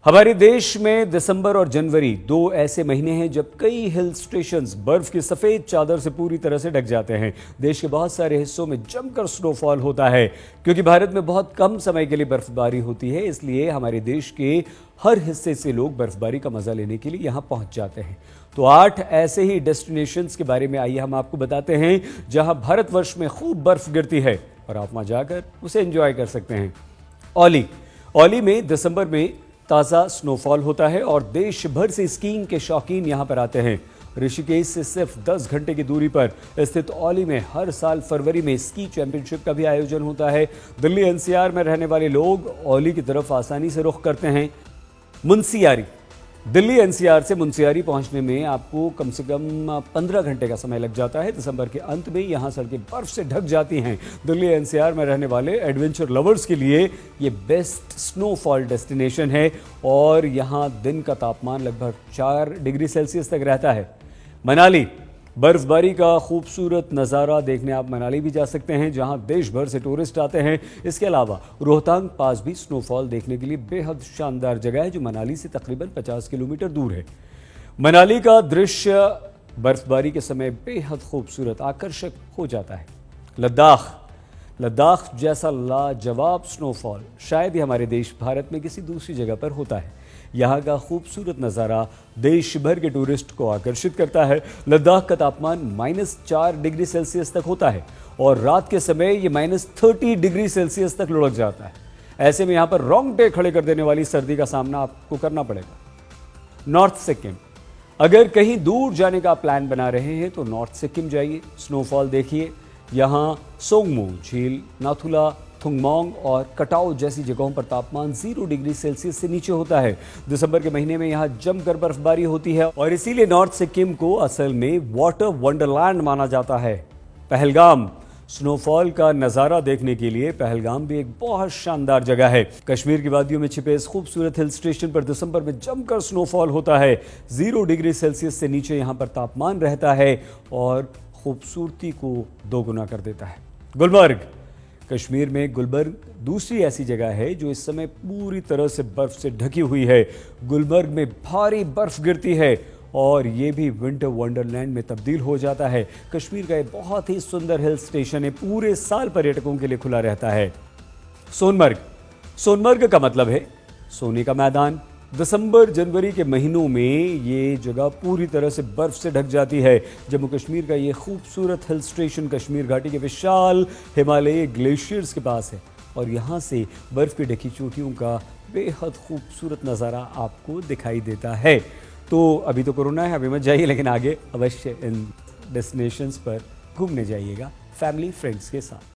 हमारे देश में दिसंबर और जनवरी दो ऐसे महीने हैं जब कई हिल स्टेशंस बर्फ की सफेद चादर से पूरी तरह से ढक जाते हैं। देश के बहुत सारे हिस्सों में जमकर स्नोफॉल होता है। क्योंकि भारत में बहुत कम समय के लिए बर्फबारी होती है, इसलिए हमारे देश के हर हिस्से से लोग बर्फबारी का मजा लेने के लिए यहाँ पहुंच जाते हैं। तो 8 ऐसे ही डेस्टिनेशंस के बारे में आइए हम आपको बताते हैं जहां भारतवर्ष में खूब बर्फ गिरती है और आप वहां जाकर उसे एंजॉय कर सकते हैं। औली में दिसंबर में ताज़ा स्नोफॉल होता है और देश भर से स्कीइंग के शौकीन यहां पर आते हैं। ऋषिकेश से सिर्फ 10 घंटे की दूरी पर स्थित औली में हर साल फरवरी में स्की चैंपियनशिप का भी आयोजन होता है। दिल्ली एनसीआर में रहने वाले लोग औली की तरफ आसानी से रुख करते हैं। मुंशियारी, दिल्ली एनसीआर से मुंशियारी पहुंचने में आपको कम से कम 15 घंटे का समय लग जाता है। दिसंबर के अंत में यहां सड़कें बर्फ से ढक जाती हैं। दिल्ली एनसीआर में रहने वाले एडवेंचर लवर्स के लिए ये बेस्ट स्नोफॉल डेस्टिनेशन है और यहां दिन का तापमान लगभग 4 डिग्री सेल्सियस तक रहता है। मनाली, बर्फबारी का खूबसूरत नज़ारा देखने आप मनाली भी जा सकते हैं, जहां देश भर से टूरिस्ट आते हैं। इसके अलावा रोहतांग पास भी स्नोफॉल देखने के लिए बेहद शानदार जगह है, जो मनाली से तकरीबन 50 किलोमीटर दूर है। मनाली का दृश्य बर्फबारी के समय बेहद खूबसूरत आकर्षक हो जाता है। लद्दाख जैसा लाजवाब स्नोफॉल शायद ही हमारे देश भारत में किसी दूसरी जगह पर होता है। यहाँ का खूबसूरत नज़ारा देश भर के टूरिस्ट को आकर्षित करता है। लद्दाख का तापमान -4 डिग्री सेल्सियस तक होता है और रात के समय ये -30 डिग्री सेल्सियस तक लुढ़क जाता है। ऐसे में यहाँ पर रोंगटे खड़े कर देने वाली सर्दी का सामना आपको करना पड़ेगा। नॉर्थ सिक्किम, अगर कहीं दूर जाने का प्लान बना रहे हैं तो नॉर्थ सिक्किम जाइए, स्नोफॉल देखिए। यहाँ सोंगमू झील, नाथुला, थुंगमोंग और कटाओ जैसी जगहों पर तापमान 0 डिग्री सेल्सियस से नीचे होता है। दिसंबर के महीने में यहाँ जमकर बर्फबारी होती है और इसीलिए नॉर्थ सिक्किम को असल में वाटर वंडरलैंड माना जाता है। पहलगाम, स्नोफॉल का नज़ारा देखने के लिए पहलगाम भी एक बहुत शानदार जगह है। कश्मीर की वादियों में छिपे इस खूबसूरत हिल स्टेशन पर दिसंबर में जमकर स्नोफॉल होता है। 0 डिग्री सेल्सियस से नीचे यहाँ पर तापमान रहता है और खूबसूरती को दोगुना कर देता है। गुलमर्ग, कश्मीर में गुलमर्ग दूसरी ऐसी जगह है जो इस समय पूरी तरह से बर्फ से ढकी हुई है। गुलमर्ग में भारी बर्फ गिरती है और ये भी विंटर वंडरलैंड में तब्दील हो जाता है। कश्मीर का एक बहुत ही सुंदर हिल स्टेशन है, पूरे साल पर्यटकों के लिए खुला रहता है। सोनमर्ग का मतलब है सोने का मैदान। दिसंबर जनवरी के महीनों में ये जगह पूरी तरह से बर्फ से ढक जाती है। जम्मू कश्मीर का ये खूबसूरत हिल स्टेशन कश्मीर घाटी के विशाल हिमालयी ग्लेशियर्स के पास है और यहाँ से बर्फ की ढकी चोटियों का बेहद खूबसूरत नज़ारा आपको दिखाई देता है। तो अभी तो कोरोना है, अभी मत जाइए, लेकिन आगे अवश्य इन डेस्टिनेशंस पर घूमने जाइएगा फैमिली फ्रेंड्स के साथ।